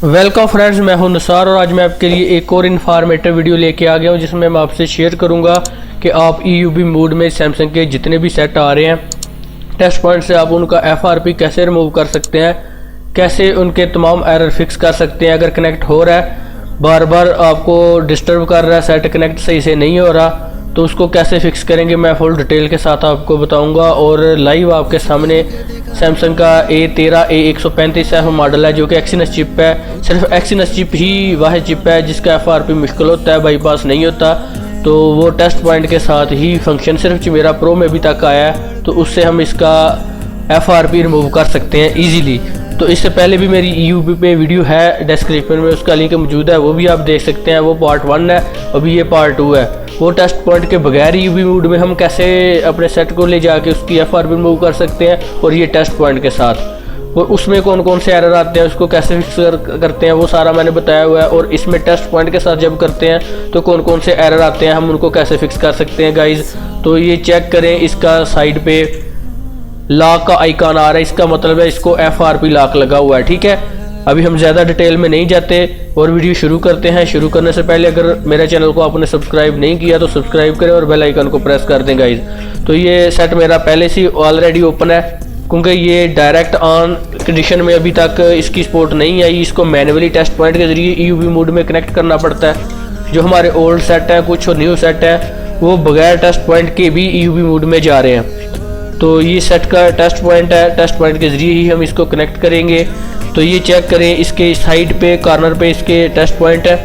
Welcome friends, मैं हूं नसार और आज मैं आपके लिए एक और इन्फॉर्मेटिव वीडियो लेके आ गया हूं जिसमें मैं आपसे शेयर करूंगा कि आप EUV मोड में सैमसंग के जितने भी सेट आ रहे हैं टेस्ट पॉइंट से आप उनका FRP कैसे रिमूव कर सकते हैं, कैसे उनके तमाम एरर फिक्स कर सकते हैं। अगर कनेक्ट हो रहा है, बार बार आपको डिस्टर्ब कर रहा है, सेट कनेक्ट सही से नहीं हो रहा, तो उसको कैसे फिक्स करेंगे मैं फुल डिटेल के साथ आपको बताऊंगा। और लाइव आपके सामने सैमसंग का A13 A135 मॉडल है जो कि एक्सीनस चिप है। सिर्फ एक्सीनस चिप ही वह चिप है जिसका FRP मुश्किल होता है, बाईपास नहीं होता। तो वो टेस्ट पॉइंट के साथ ही फंक्शन सिर्फ मेरा प्रो में भी तक आया है, तो उससे हम इसका FRP रिमूव कर सकते हैं ईजीली। तो इससे पहले भी मेरी EUV पे वीडियो है, डिस्क्रिप्शन में उसका लिंक मौजूद है, वो भी आप देख सकते हैं। वो पार्ट 1 है, अभी ये पार्ट 2 है। वो टेस्ट पॉइंट के बगैर EUV मोड में हम कैसे अपने सेट को ले जाके उसकी FRP रिमूव कर सकते हैं, और ये टेस्ट पॉइंट के साथ। और उसमें कौन कौन से एरर आते हैं, उसको कैसे फिक्स करते हैं, वो सारा मैंने बताया हुआ है। और इसमें टेस्ट पॉइंट के साथ जब करते हैं तो कौन कौन से एरर आते हैं, हम उनको कैसे फिक्स कर सकते हैं गाइज। तो ये चेक करें, इसका साइड पे लॉक का आइकॉन आ रहा है, इसका मतलब है इसको FRP लॉक लगा हुआ है। ठीक है, अभी हम ज़्यादा डिटेल में नहीं जाते और वीडियो शुरू करते हैं। शुरू करने से पहले अगर मेरे चैनल को आपने सब्सक्राइब नहीं किया तो सब्सक्राइब करें और बेल आइकन को प्रेस कर दें गाइज। तो ये सेट मेरा पहले से ऑलरेडी ओपन है, क्योंकि ये डायरेक्ट ऑन कंडीशन में अभी तक इसकी सपोर्ट नहीं आई। इसको मैनुअली टेस्ट पॉइंट के जरिए EUV मोड में कनेक्ट करना पड़ता है। जो हमारे ओल्ड सेट है, कुछ न्यू सेट है, वो बगैर टेस्ट पॉइंट के भी EUV मोड में जा रहे हैं। तो ये सेट का टेस्ट पॉइंट है, टेस्ट पॉइंट के जरिए ही हम इसको कनेक्ट करेंगे। तो ये चेक करें, इसके साइड पे कॉर्नर पे इसके टेस्ट पॉइंट है,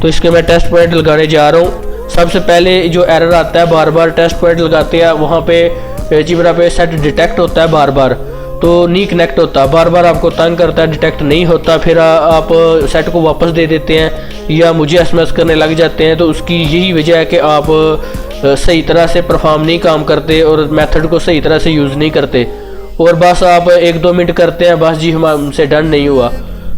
तो इसके मैं टेस्ट पॉइंट लगाने जा रहा हूँ। सबसे पहले जो एरर आता है, बार बार टेस्ट पॉइंट लगाते हैं, वहाँ पे चिमरा पे सेट डिटेक्ट होता है बार बार, तो नहीं कनेक्ट होता, बार बार आपको तंग करता है, डिटेक्ट नहीं होता, फिर आप सेट को वापस दे देते हैं या मुझे SMS करने लग जाते हैं। तो उसकी यही वजह है कि आप सही तरह से परफॉर्म नहीं काम करते और मेथड को सही तरह से यूज़ नहीं करते, और बस आप 1-2 मिनट करते हैं, बस जी हमसे डन नहीं हुआ।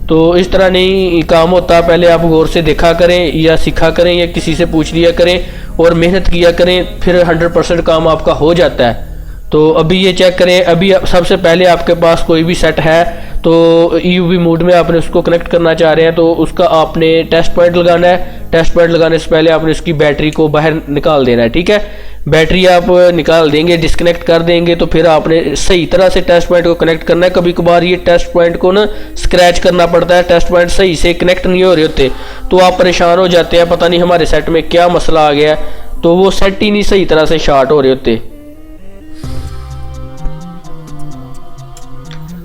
तो इस तरह नहीं काम होता। पहले आप गौर से देखा करें या सीखा करें या किसी से पूछ लिया करें और मेहनत किया करें, फिर 100% काम आपका हो जाता है। तो अभी ये चेक करें, अभी सबसे पहले आपके पास कोई भी सेट है तो EUV मोड में आपने उसको कनेक्ट करना चाह रहे हैं, तो उसका आपने टेस्ट पॉइंट लगाना है। टेस्ट पॉइंट लगाने से पहले आपने उसकी बैटरी को बाहर निकाल देना है। ठीक है, बैटरी आप निकाल देंगे, डिस्कनेक्ट कर देंगे, तो फिर आपने सही तरह से टेस्ट पॉइंट को कनेक्ट करना है। कभी कभार ये टेस्ट पॉइंट को ना स्क्रैच करना पड़ता है, टेस्ट पॉइंट सही से कनेक्ट नहीं हो रहे होते, तो आप परेशान हो जाते हैं, पता नहीं हमारे सेट में क्या मसला आ गया, तो वो सेट ही नहीं सही तरह से शॉर्ट हो रहे होते।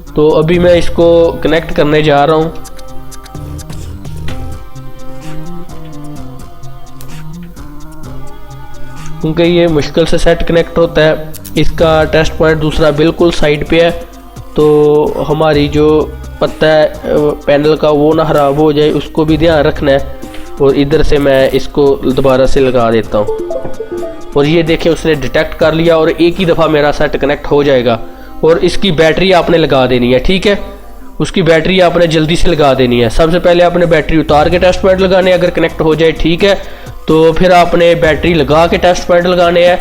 तो अभी मैं इसको कनेक्ट करने जा रहा हूँ। क्योंकि ये मुश्किल से सेट कनेक्ट होता है। इसका टेस्ट पॉइंट दूसरा बिल्कुल साइड पे है, तो हमारी जो पत्ता है पैनल का वो ना खराब हो जाए, उसको भी ध्यान रखना है। और इधर से मैं इसको दोबारा से लगा देता हूँ, और ये देखिए उसने डिटेक्ट कर लिया और एक ही दफ़ा मेरा सेट कनेक्ट हो जाएगा। और इसकी बैटरी आपने लगा देनी है। ठीक है, उसकी बैटरी आपने जल्दी से लगा देनी है। सबसे पहले आपने बैटरी उतार के टेस्ट पॉइंट लगाने, अगर कनेक्ट हो जाए ठीक है, तो फिर आपने बैटरी लगा के टेस्ट पॉइंट लगाने हैं।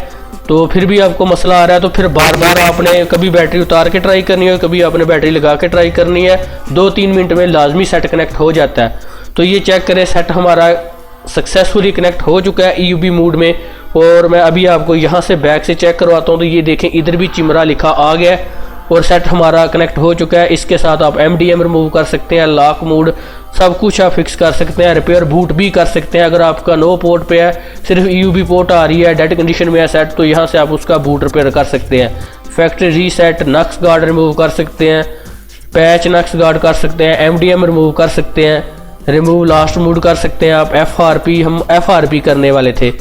तो फिर भी आपको मसला आ रहा है तो फिर बार बार आपने कभी बैटरी उतार के ट्राई करनी है, कभी आपने बैटरी लगा के ट्राई करनी है। 2-3 मिनट में लाजमी सेट कनेक्ट हो जाता है। तो ये चेक करें, सेट हमारा सक्सेसफुली कनेक्ट हो चुका है EUV मोड में। और मैं अभी आपको यहाँ से बैक से चेक करवाता हूँ। तो ये देखें, इधर भी चिमरा लिखा आ गया है और सेट हमारा कनेक्ट हो चुका है। इसके साथ आप MDM रिमूव कर सकते हैं, लॉक मोड सब कुछ आप फिक्स कर सकते हैं, रिपेयर बूट भी कर सकते हैं। अगर आपका नो पोर्ट पे है, सिर्फ EUV पोर्ट आ रही है, डेड कंडीशन में है सेट, तो यहाँ से आप उसका बूट रिपेयर कर सकते हैं। फैक्ट्री रीसेट, नक्स गार्ड रिमूव कर सकते हैं, पैच नक्स गार्ड कर सकते हैं, MDM रिमूव कर सकते हैं, रिमूव लास्ट मोड कर सकते हैं आप। FRP हम FRP करने वाले थे।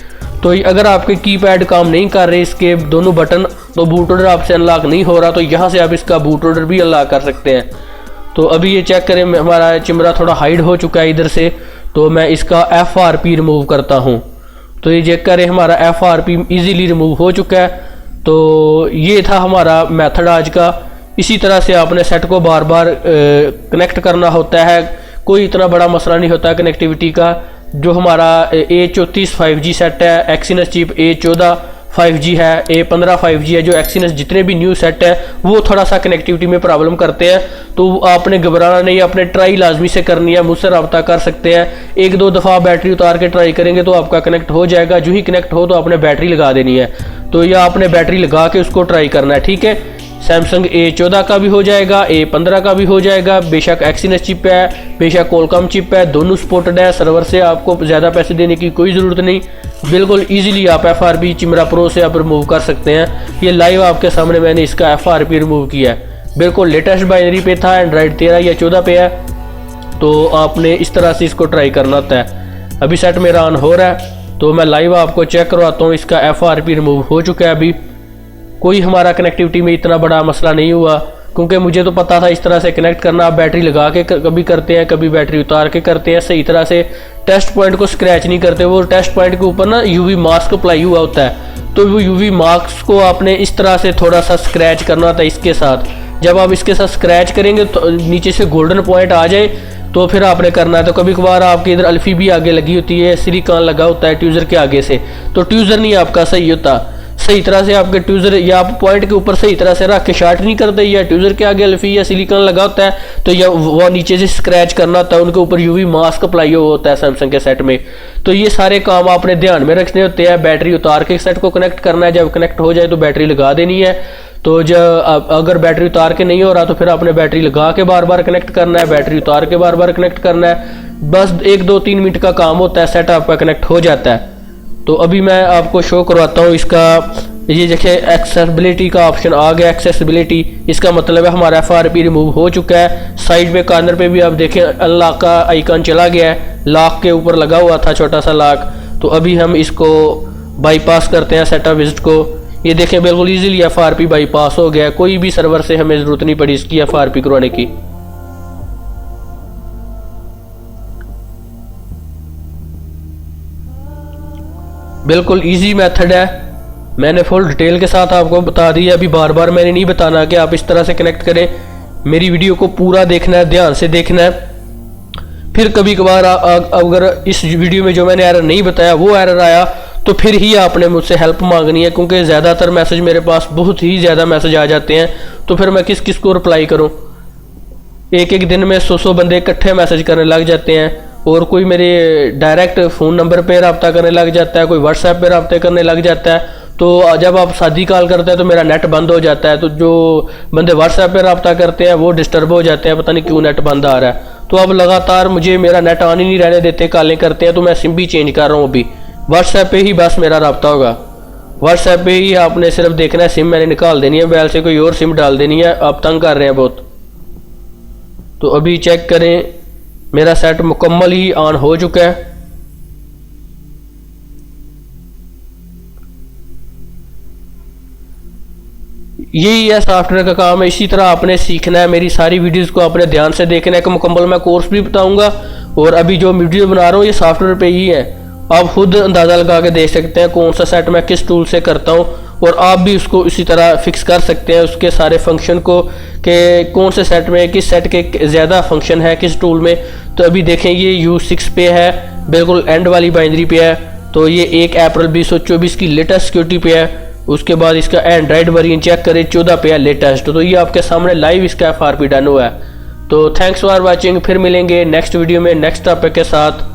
तो अगर आपके कीपैड काम नहीं कर रहे, इसके दोनों बटन, तो बूट ऑर्डर आपसे अनलॉक नहीं हो रहा, तो यहाँ से आप इसका बूट ऑर्डर भी अनलॉक कर सकते हैं। तो अभी ये चेक करें, हमारा चिमरा थोड़ा हाइड हो चुका है इधर से, तो मैं इसका FRP रिमूव करता हूँ। तो ये चेक करें, हमारा FRP इजीली रिमूव हो चुका है। तो ये था हमारा मेथड आज का। इसी तरह से आपने सेट को बार बार कनेक्ट करना होता है, कोई इतना बड़ा मसला नहीं होता कनेक्टिविटी का। जो हमारा A34 5G सेट है, एक्सीनस चिप A14 5G है, A15 5G है, जो एक्सीनस जितने भी न्यू सेट है वो थोड़ा सा कनेक्टिविटी में प्रॉब्लम करते हैं। तो आपने घबराना नहीं, आपने ट्राई लाजमी से करनी है, मुझसे रब्ता कर सकते हैं। एक दो दफ़ा बैटरी उतार के ट्राई करेंगे तो आपका कनेक्ट हो जाएगा। जो ही कनेक्ट हो तो आपने बैटरी लगा देनी है, तो यह आपने बैटरी लगा के उसको ट्राई करना है, ठीक है। सैमसंग A14 का भी हो जाएगा, A15 का भी हो जाएगा। बेशक एक्सीनस चिप है, बेशक कोलकॉम चिप है, दोनों सपोर्टेड है। सर्वर से आपको ज़्यादा पैसे देने की कोई ज़रूरत नहीं, बिल्कुल इजीली आप FRP चिमरा प्रो से आप रिमूव कर सकते हैं। ये लाइव आपके सामने मैंने इसका FRP रिमूव किया है, बिल्कुल लेटेस्ट बाइनरी पे था, एंड्रॉयड 13 या 14 पे है। तो आपने इस तरह से इसको ट्राई करना होता है। अभी सेट मेरा ऑन हो रहा है, तो मैं लाइव आपको चेक करवाता हूँ। इसका FRP रिमूव हो चुका है। अभी कोई हमारा कनेक्टिविटी में इतना बड़ा मसला नहीं हुआ, क्योंकि मुझे तो पता था इस तरह से कनेक्ट करना। आप बैटरी लगा के कभी करते हैं, कभी बैटरी उतार के करते हैं, सही तरह से टेस्ट पॉइंट को स्क्रैच नहीं करते। वो टेस्ट पॉइंट के ऊपर ना UV मास्क अप्लाई हुआ होता है, तो वो UV मास्क को आपने इस तरह से थोड़ा सा स्क्रैच करना होता है इसके साथ। जब आप इसके साथ स्क्रैच करेंगे तो नीचे से गोल्डन पॉइंट आ जाए तो फिर आपने करना है। तो कभी कभार आपके इधर अल्फी भी आगे लगी होती है, सिलिकॉन लगा होता है ट्यूजर के आगे से, तो ट्यूजर नहीं आपका सही होता। सही तरह से आपके ट्यूजर या आप पॉइंट के ऊपर सही तरह से रख के शॉर्ट नहीं करते, या ट्यूजर के आगे अल्फी या सिलिकॉन लगा होता है, तो या वो नीचे से स्क्रैच करना होता है। उनके ऊपर UV मास्क अप्लाई होता है सैमसंग के सेट में। तो ये सारे काम आपने ध्यान में रखने होते हैं। बैटरी उतार के सेट को कनेक्ट करना है, जब कनेक्ट हो जाए तो बैटरी लगा देनी है। तो जब अगर बैटरी उतार के नहीं हो रहा तो फिर आपने बैटरी लगा के बार बार कनेक्ट करना है, बैटरी उतार के बार बार कनेक्ट करना है। बस 1-2-3 मिनट का काम होता है, सेट आपका कनेक्ट हो जाता है। तो अभी मैं आपको शो करवाता हूँ इसका। ये देखिए एक्सेसिबिलिटी का ऑप्शन आ गया। एक्सेसिबिलिटी इसका मतलब है हमारा FRP रिमूव हो चुका है। साइड पे कॉर्नर पे भी आप देखें अनलॉक का आइकन चला गया है, लॉक के ऊपर लगा हुआ था छोटा सा लॉक। तो अभी हम इसको बाईपास करते हैं सेटअप विजिट को। ये देखें बिल्कुल इजीली FRP बाईपास हो गया, कोई भी सर्वर से हमें ज़रूरत नहीं पड़ी इसकी FRP करवाने की। बिल्कुल इजी मेथड है, मैंने फुल डिटेल के साथ आपको बता दिया। अभी बार बार मैंने नहीं बताना कि आप इस तरह से कनेक्ट करें। मेरी वीडियो को पूरा देखना है, ध्यान से देखना है। फिर कभी कभार अगर इस वीडियो में जो मैंने एरर नहीं बताया वो एरर आया तो फिर ही आपने मुझसे हेल्प मांगनी है, क्योंकि ज़्यादातर मैसेज मेरे पास बहुत ही ज़्यादा मैसेज आ जाते हैं। तो फिर मैं किस किस को रिप्लाई करूं? एक एक दिन में 100 बंदे इकट्ठे मैसेज करने लग जाते हैं, और कोई मेरे डायरेक्ट फ़ोन नंबर पे रब्ता करने लग जाता है, कोई व्हाट्सएप पे रब्ते करने लग जाता है। तो जब आप सादी कॉल करते हैं तो मेरा नेट बंद हो जाता है। तो जो बंदे व्हाट्सएप पे रब्ता करते हैं वो डिस्टर्ब हो जाते हैं, पता नहीं क्यों नेट बंद आ रहा है। तो अब लगातार मुझे मेरा नेट ऑन ही नहीं रहने देते, कॉलें करते हैं। तो मैं सिम भी चेंज कर रहा हूँ, अभी व्हाट्सएप पे ही बस मेरा रब्ता होगा। व्हाट्सएप पे ही आपने सिर्फ देखना है, सिम मैंने निकाल देनी है मोबाइल से, कोई और सिम डाल देनी है। आप तंग कर रहे हैं बहुत। तो अभी चेक करें, मेरा सेट मुकम्मल ही ऑन हो चुका है। यही है सॉफ्टवेयर का काम है, इसी तरह आपने सीखना है। मेरी सारी वीडियोस को आपने ध्यान से देखना है कि मुकम्मल मैं कोर्स भी बताऊंगा, और अभी जो वीडियो बना रहा हूँ ये सॉफ्टवेयर पे ही है। आप खुद अंदाज़ा लगा के देख सकते हैं कौन सा सेट मैं किस टूल से करता हूँ, और आप भी उसको इसी तरह फिक्स कर सकते हैं उसके सारे फंक्शन को, कि कौन से सेट में किस सेट के ज़्यादा फंक्शन है किस टूल में। तो अभी देखें ये U6 पे है, बिल्कुल एंड वाली बाइनरी पे है। तो ये 1 अप्रैल 2024 की लेटेस्ट सिक्योरिटी पे है। उसके बाद इसका एंड्रॉइड वेरिएंट चेक करें, 14 पे है लेटेस्ट। तो ये आपके सामने लाइव इसका FRP डन हुआ है। तो थैंक्स फॉर वॉचिंग, फिर मिलेंगे नेक्स्ट वीडियो में नेक्स्ट टॉपिक के साथ।